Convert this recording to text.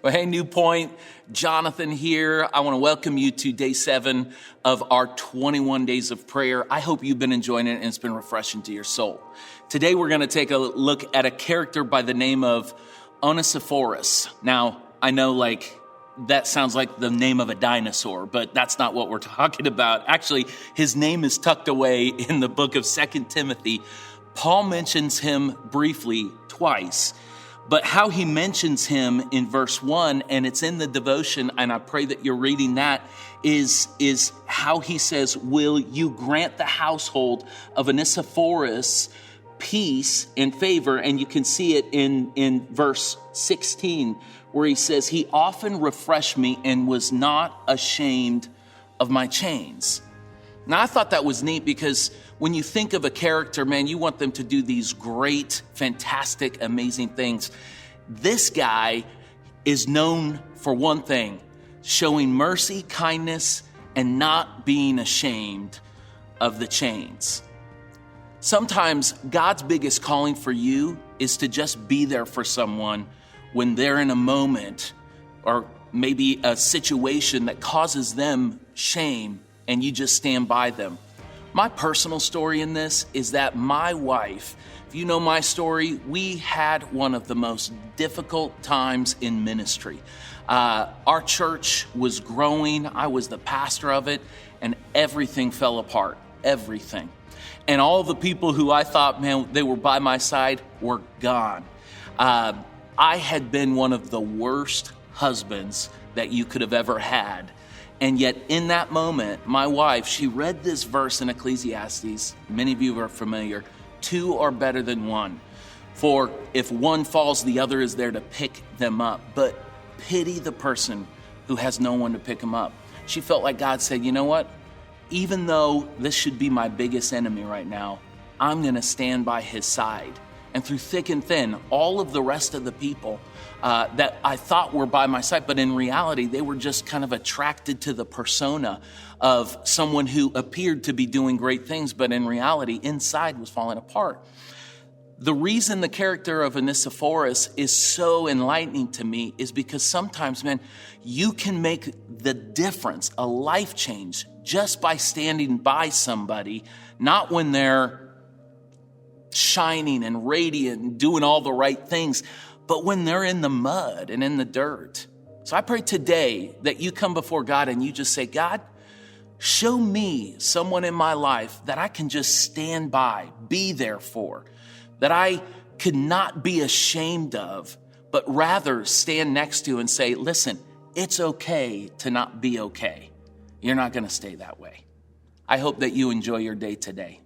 Well, hey, New Point, Jonathan here. I want to welcome you to day 7 of our 21 days of prayer. I hope you've been enjoying it and it's been refreshing to your soul. Today, we're going to take a look at a character by the name of Onesiphorus. Now, I know that sounds like the name of a dinosaur, but that's not what we're talking about. Actually, his name is tucked away in the book of 2 Timothy. Paul mentions him briefly twice. But how he mentions him in verse 1, and it's in the devotion, and I pray that you're reading that, is how he says, will you grant the household of Onesiphorus peace and favor? And you can see it in verse 16, where he says, he often refreshed me and was not ashamed of my chains. Now, I thought that was neat because when you think of a character, man, you want them to do these great, fantastic, amazing things. This guy is known for one thing, showing mercy, kindness, and not being ashamed of the chains. Sometimes God's biggest calling for you is to just be there for someone when they're in a moment or maybe a situation that causes them shame, and you just stand by them. My personal story in this is that my wife, if you know my story, we had one of the most difficult times in ministry. Our church was growing. I was the pastor of it, and everything fell apart, everything. And all the people who I thought, man, they were by my side were gone. I had been one of the worst husbands that you could have ever had. And yet in that moment, my wife, she read this verse in Ecclesiastes. Many of you are familiar. 2 are better than 1. For if one falls, the other is there to pick them up. But pity the person who has no one to pick them up. She felt like God said, you know what? Even though this should be my biggest enemy right now, I'm going to stand by his side. And through thick and thin, all of the rest of the people that I thought were by my side, but in reality, they were just kind of attracted to the persona of someone who appeared to be doing great things, but in reality, inside was falling apart. The reason the character of Onesiphorus is so enlightening to me is because sometimes, man, you can make the difference, a life change, just by standing by somebody, not when they're shining and radiant and doing all the right things, but when they're in the mud and in the dirt. So I pray today that you come before God and you just say, God, show me someone in my life that I can just stand by, be there for, that I could not be ashamed of, but rather stand next to and say, listen, it's okay to not be okay. You're not going to stay that way. I hope that you enjoy your day today.